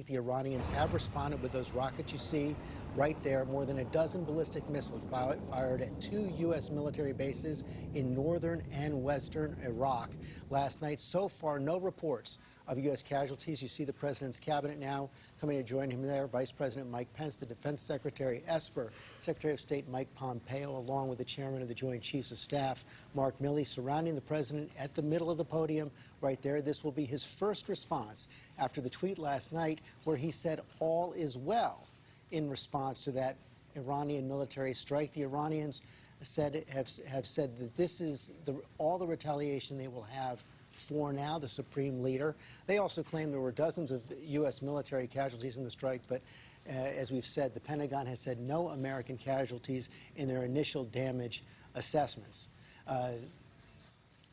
The Iranians have responded with those rockets you see right there. More than a dozen ballistic missiles fired at 2 U.S. military bases in northern and western Iraq last night. So far, no reports of U.S. casualties. You see the president's cabinet now coming to join him there. Vice President Mike Pence, the Defense Secretary Esper, Secretary of State Mike Pompeo, along with the Chairman of the Joint Chiefs of Staff, Mark Milley, surrounding the president at the middle of the podium right there. This will be his first response after the tweet last night where he said all is well in response to that Iranian military strike. The Iranians have said that this is all the retaliation they will have for now, the supreme leader. They also claim there were dozens of U.S. military casualties in the strike, but as we've said, the Pentagon has said no American casualties in their initial damage assessments.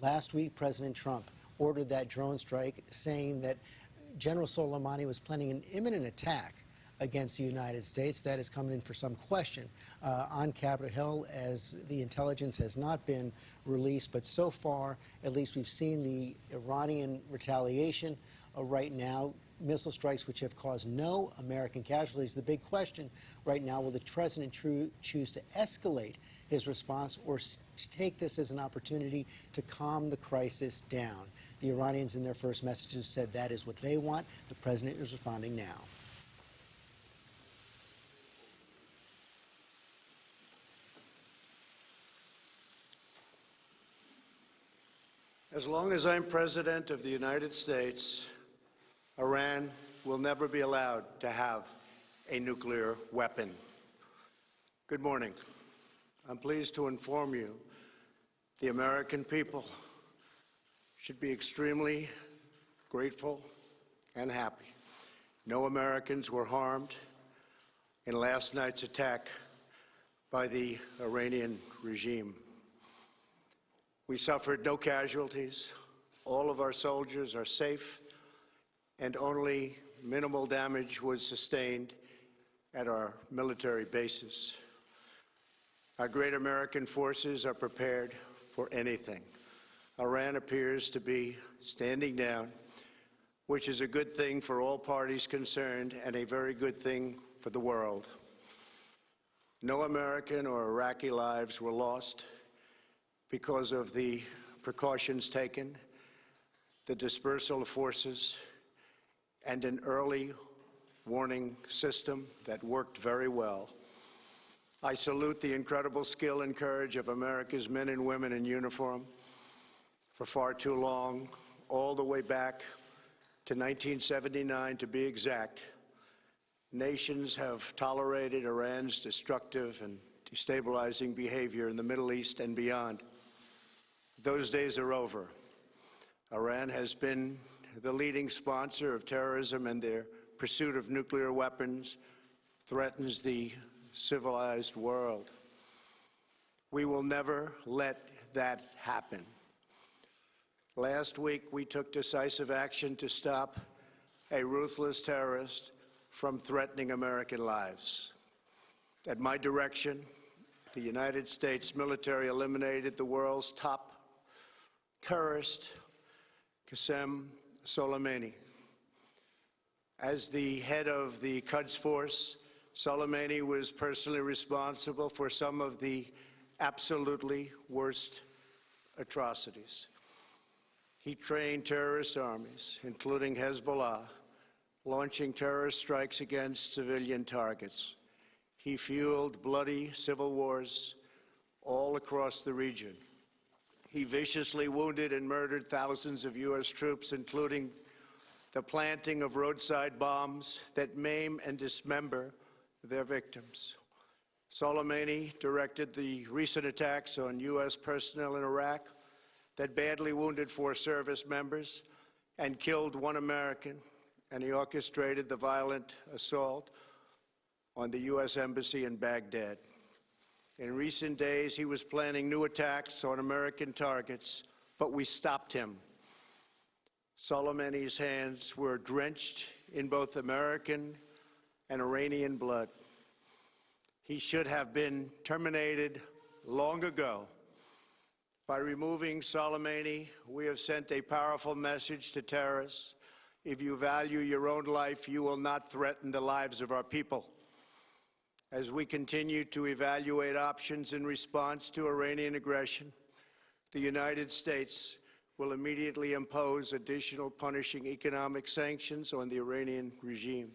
Last week, President Trump ordered that drone strike, saying that General Soleimani was planning an imminent attack against the United States. That is coming in for some question on Capitol Hill, as the intelligence has not been released. But so far, at least, we've seen the Iranian retaliation right now, missile strikes which have caused no American casualties. The big question right now, will the president choose to escalate his response or take this as an opportunity to calm the crisis down? The Iranians in their first messages said that is what they want. The president is responding now. As long as I'm President of the United States, Iran will never be allowed to have a nuclear weapon. Good morning. I'm pleased to inform you the American people should be extremely grateful and happy. No Americans were harmed in last night's attack by the Iranian regime. We suffered no casualties. All of our soldiers are safe, and only minimal damage was sustained at our military bases. Our great American forces are prepared for anything. Iran appears to be standing down, which is a good thing for all parties concerned and a very good thing for the world. No American or Iraqi lives were lost because of the precautions taken, the dispersal of forces, and an early warning system that worked very well. I salute the incredible skill and courage of America's men and women in uniform. For far too long, all the way back to 1979 to be exact, nations have tolerated Iran's destructive and destabilizing behavior in the Middle East and beyond. Those days are over. Iran has been the leading sponsor of terrorism, and their pursuit of nuclear weapons threatens the civilized world. We will never let that happen. Last week, we took decisive action to stop a ruthless terrorist from threatening American lives. At my direction, the United States military eliminated the world's top terrorist, Qasem Soleimani. As the head of the Quds Force, Soleimani was personally responsible for some of the absolutely worst atrocities. He trained terrorist armies, including Hezbollah, launching terrorist strikes against civilian targets. He fueled bloody civil wars all across the region. He viciously wounded and murdered thousands of U.S. troops, including the planting of roadside bombs that maim and dismember their victims. Soleimani directed the recent attacks on U.S. personnel in Iraq that badly wounded 4 service members and killed 1 American, and he orchestrated the violent assault on the U.S. Embassy in Baghdad. In recent days, he was planning new attacks on American targets, but we stopped him. Soleimani's hands were drenched in both American and Iranian blood. He should have been terminated long ago. By removing Soleimani, we have sent a powerful message to terrorists, If you value your own life, you will not threaten the lives of our people. As we continue to evaluate options in response to Iranian aggression, the United States will immediately impose additional punishing economic sanctions on the Iranian regime.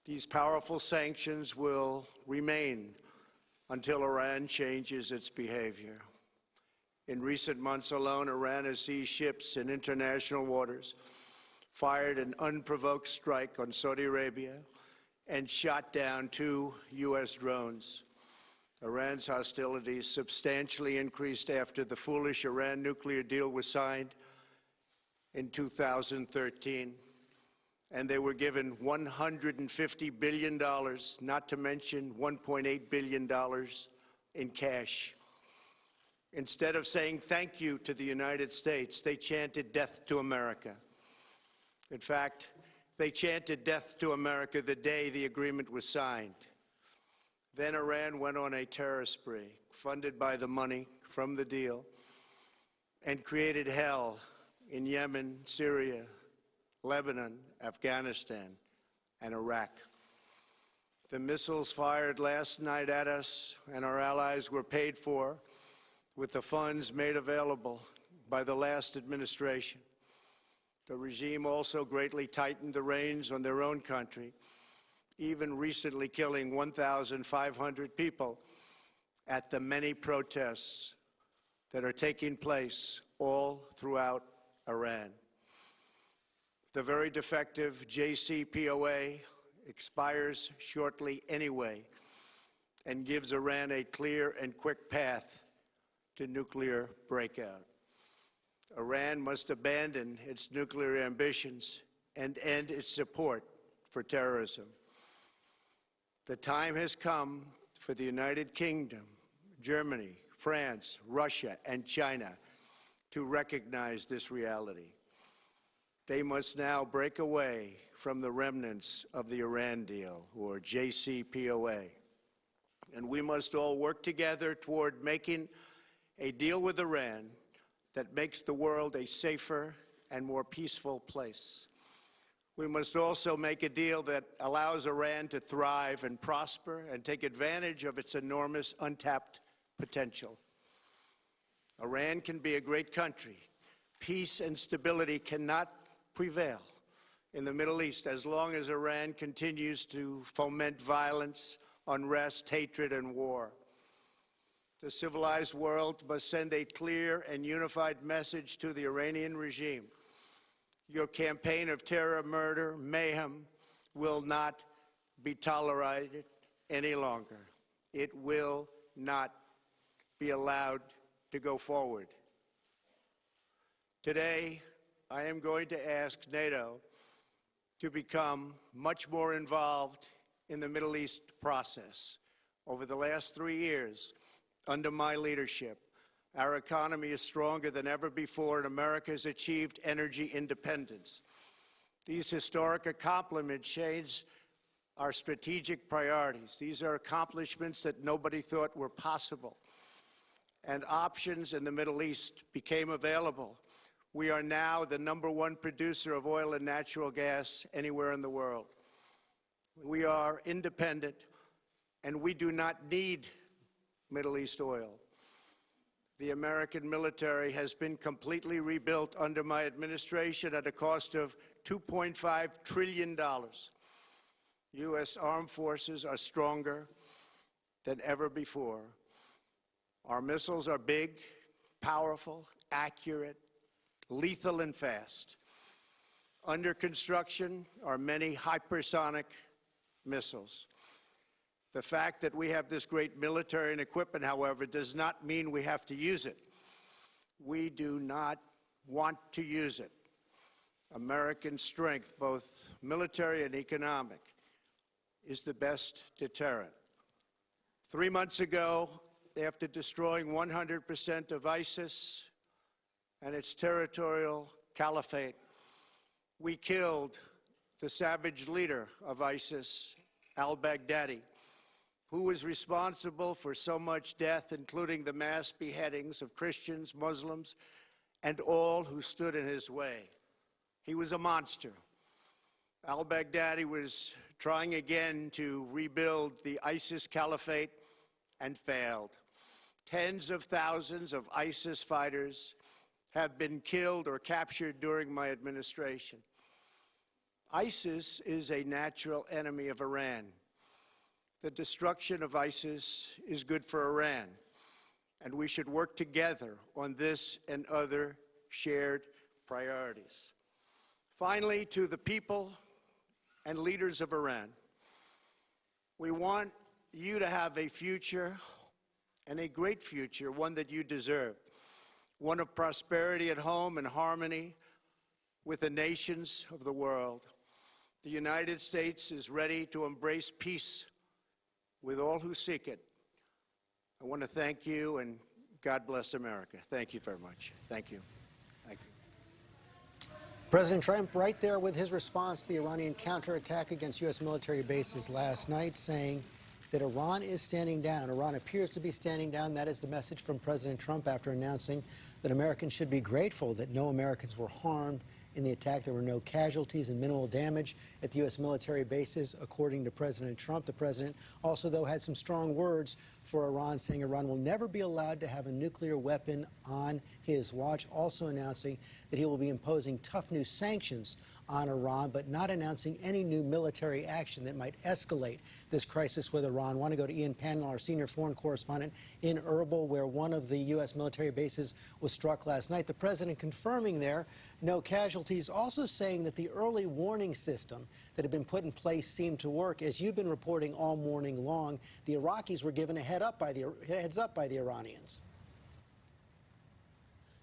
These powerful sanctions will remain until Iran changes its behavior. In recent months alone, Iran has seized ships in international waters, fired an unprovoked strike on Saudi Arabia, and shot down 2 U.S. drones. Iran's hostilities substantially increased after the foolish Iran nuclear deal was signed in 2013, and they were given $150 billion, not to mention $1.8 billion in cash. Instead of saying thank you to the United States, they chanted death to America. In fact, they chanted death to America the day the agreement was signed. Then Iran went on a terror spree, funded by the money from the deal, and created hell in Yemen, Syria, Lebanon, Afghanistan, and Iraq. The missiles fired last night at us and our allies were paid for with the funds made available by the last administration. The regime also greatly tightened the reins on their own country, even recently killing 1,500 people at the many protests that are taking place all throughout Iran. The very defective JCPOA expires shortly anyway and gives Iran a clear and quick path to nuclear breakout. Iran must abandon its nuclear ambitions and end its support for terrorism. The time has come for the United Kingdom, Germany, France, Russia, and China to recognize this reality. They must now break away from the remnants of the Iran deal, or JCPOA. And we must all work together toward making a deal with Iran that makes the world a safer and more peaceful place. We must also make a deal that allows Iran to thrive and prosper and take advantage of its enormous untapped potential. Iran can be a great country. Peace and stability cannot prevail in the Middle East as long as Iran continues to foment violence, unrest, hatred, and war. The civilized world must send a clear and unified message to the Iranian regime. Your campaign of terror, murder, mayhem will not be tolerated any longer. It will not be allowed to go forward. Today, I am going to ask NATO to become much more involved in the Middle East process. Over the last 3 years, under my leadership, our economy is stronger than ever before, and America has achieved energy independence. These historic accomplishments change our strategic priorities. These are accomplishments that nobody thought were possible. And options in the Middle East became available. We are now the #1 producer of oil and natural gas anywhere in the world. We are independent, and we do not need Middle East oil. The American military has been completely rebuilt under my administration at a cost of $2.5 trillion. U.S. armed forces are stronger than ever before. Our missiles are big, powerful, accurate, lethal, and fast. Under construction are many hypersonic missiles. The fact that we have this great military and equipment, however, does not mean we have to use it. We do not want to use it. American strength, both military and economic, is the best deterrent. 3 months ago, after destroying 100% of ISIS and its territorial caliphate, we killed the savage leader of ISIS, al-Baghdadi, who was responsible for so much death, including the mass beheadings of Christians, Muslims, and all who stood in his way. He was a monster. Al-Baghdadi was trying again to rebuild the ISIS caliphate and failed. Tens of thousands of ISIS fighters have been killed or captured during my administration. ISIS is a natural enemy of Iran. The destruction of ISIS is good for Iran, and we should work together on this and other shared priorities. Finally, to the people and leaders of Iran, we want you to have a future, and a great future, one that you deserve, one of prosperity at home and harmony with the nations of the world. The United States is ready to embrace peace with all who seek it. I want to thank you, and God bless America. Thank you very much. Thank you. Thank you. President Trump right there with his response to the Iranian counterattack against U.S. military bases last night, saying that Iran is standing down. Iran appears to be standing down. That is the message from President Trump after announcing that Americans should be grateful that no Americans were harmed in the attack. There were no casualties and minimal damage at the U.S. military bases, according to President Trump. The president also, though, had some strong words for Iran, saying Iran will never be allowed to have a nuclear weapon on his watch, also announcing that he will be imposing tough new sanctions on Iran, but not announcing any new military action that might escalate this crisis with Iran. I want to go to Ian Pannell, our senior foreign correspondent in Erbil, where one of the U.S. military bases was struck last night. The president confirming there no casualties, also saying that the early warning system that had been put in place seemed to work. As you've been reporting all morning long, the Iraqis were given a heads up by the Iranians.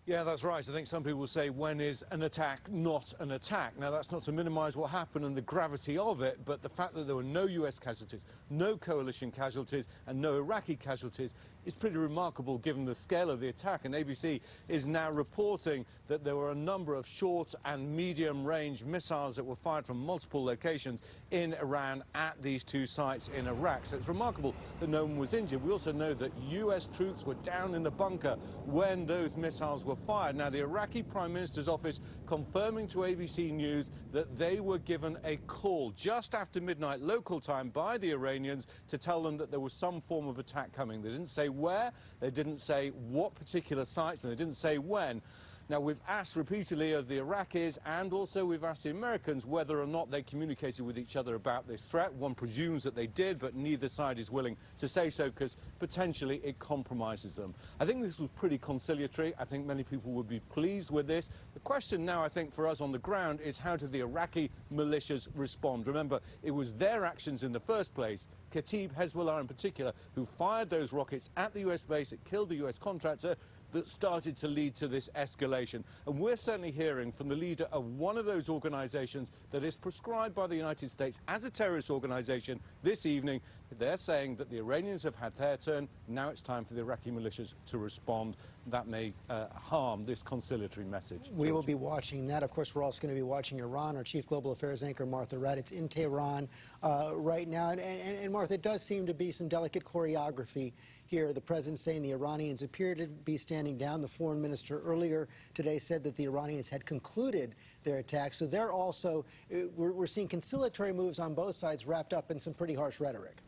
Yeah, that's right. I think some people say, when is an attack not an attack? Now, that's not to minimize what happened and the gravity of it, but the fact that there were no U.S. casualties, no coalition casualties, and no Iraqi casualties is pretty remarkable given the scale of the attack. And ABC is now reporting that there were a number of short and medium-range missiles that were fired from multiple locations in Iran at these two sites in Iraq. So it's remarkable that no one was injured. We also know that U.S. troops were down in the bunker when those missiles were fired. Now, the Iraqi Prime Minister's office confirming to ABC News that they were given a call just after midnight local time by the Iranians to tell them that there was some form of attack coming. They didn't say where, they didn't say what particular sites, and they didn't say when. Now, we've asked repeatedly of the Iraqis, and also we've asked the Americans whether or not they communicated with each other about this threat. One presumes that they did, but neither side is willing to say so because potentially it compromises them. I think this was pretty conciliatory. I think many people would be pleased with this. The question now, I think, for us on the ground is how do the Iraqi militias respond? Remember, it was their actions in the first place, Kataib Hezbollah in particular, who fired those rockets at the U.S. base. It killed the U.S. contractor, that started to lead to this escalation. And we're certainly hearing from the leader of one of those organizations that is prescribed by the United States as a terrorist organization this evening. They're saying that the Iranians have had their turn. Now it's time for the Iraqi militias to respond. That may harm this conciliatory message. We will be watching that. Of course, we're also going to be watching Iran. Our chief global affairs anchor, Martha Raddatz, in Tehran right now. And Martha, it does seem to be some delicate choreography here. The president saying the Iranians appear to be standing down. The foreign minister earlier today said that the Iranians had concluded their attack. So they're also, we're seeing conciliatory moves on both sides wrapped up in some pretty harsh rhetoric.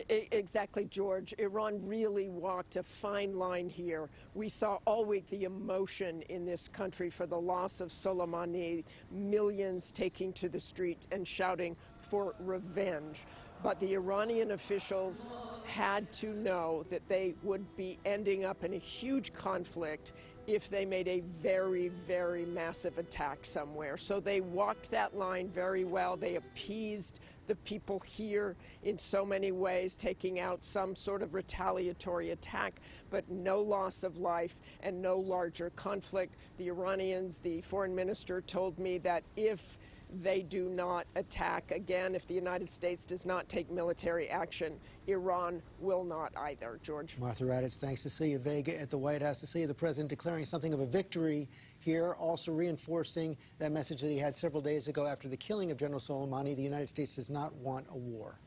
Exactly, George. Iran really walked a fine line here. We saw all week the emotion in this country for the loss of Soleimani, millions taking to the streets and shouting for revenge. But the Iranian officials had to know that they would be ending up in a huge conflict if they made a very, very massive attack somewhere. So they walked that line very well. They appeased the people here in so many ways, taking out some sort of retaliatory attack, but no loss of life and no larger conflict. The Iranians, the foreign minister told me that if they do not attack again, if the United States does not take military action, Iran will not either. George. Martha Raddatz, thanks. Cecilia Vega at the White House. Cecilia, the president declaring something of a victory here, also reinforcing that message that he had several days ago after the killing of General Soleimani. The United States does not want a war.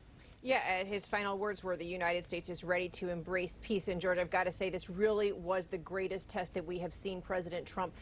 Yeah, his final words were the United States is ready to embrace peace. And George, I've got to say, this really was the greatest test that we have seen President Trump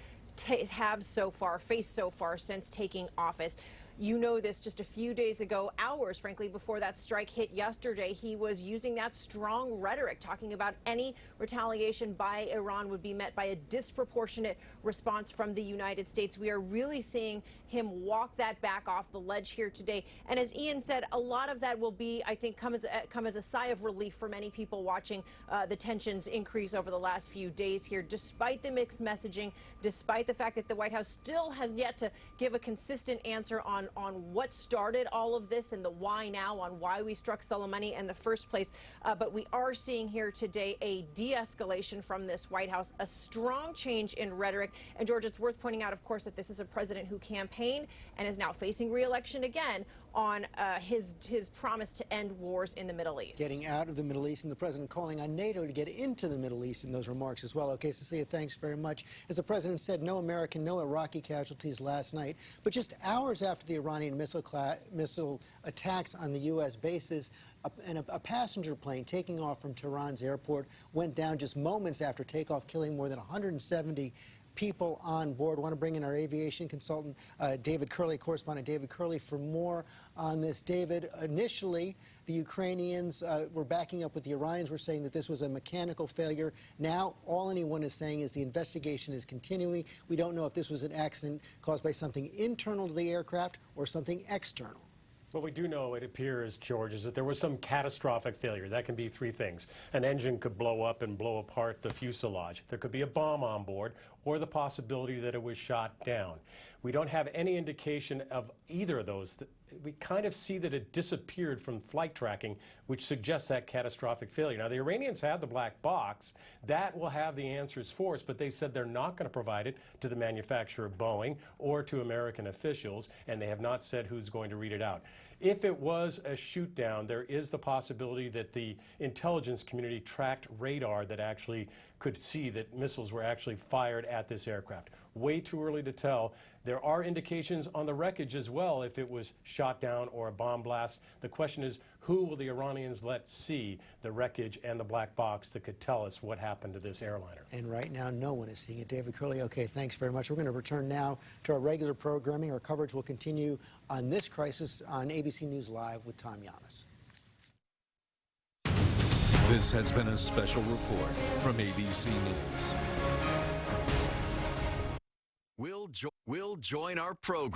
have so far, faced so far since taking office. You know this, just a few days ago, hours, frankly, before that strike hit yesterday, he was using that strong rhetoric, talking about any retaliation by Iran would be met by a disproportionate response from the United States. We are really seeing him walk that back off the ledge here today. And as Ian said, a lot of that will be, I think, come as a sigh of relief for many people watching the tensions increase over the last few days here, despite the mixed messaging, despite the fact that the White House still has yet to give a consistent answer on what started all of this and the why now, on why we struck Soleimani in the first place. But we are seeing here today a de-escalation from this White House, a strong change in rhetoric. And George, it's worth pointing out, of course, that this is a president who campaigned and is now facing re-election again on his promise to end wars in the Middle East. Getting out of the Middle East, and the president calling on NATO to get into the Middle East in those remarks as well. Okay, Cecilia, thanks very much. As the president said, no American, no Iraqi casualties last night. But just hours after the Iranian missile attacks on the U.S. bases, a passenger plane taking off from Tehran's airport went down just moments after takeoff, killing more than 170 people on board. I want to bring in our aviation consultant, David Curley, correspondent David Curley, for more on this. David, initially, the Ukrainians were backing up with the Iranians. Were saying that this was a mechanical failure. Now, all anyone is saying is the investigation is continuing. We don't know if this was an accident caused by something internal to the aircraft or something external. What we do know, it appears, George, is that there was some catastrophic failure. That can be three things. An engine could blow up and blow apart the fuselage. There could be a bomb on board, or the possibility that it was shot down. We don't have any indication of either of those. We kind of see that it disappeared from flight tracking, which suggests that catastrophic failure. Now, the Iranians have the black box. That will have the answers for us, but they said they're not going to provide it to the manufacturer, Boeing, or to American officials, and they have not said who's going to read it out. If it was a shoot down, there is the possibility that the intelligence community tracked radar that actually could see that missiles were actually fired at this aircraft. Way too early to tell. There are indications on the wreckage as well if it was shot down or a bomb blast. The question is, who will the Iranians let see the wreckage and the black box that could tell us what happened to this airliner? And right now, no one is seeing it. David Curley, okay, thanks very much. We're going to return now to our regular programming. Our coverage will continue on this crisis on ABC News Live with Tom Yamas. This has been a special report from ABC News. We'll join our program.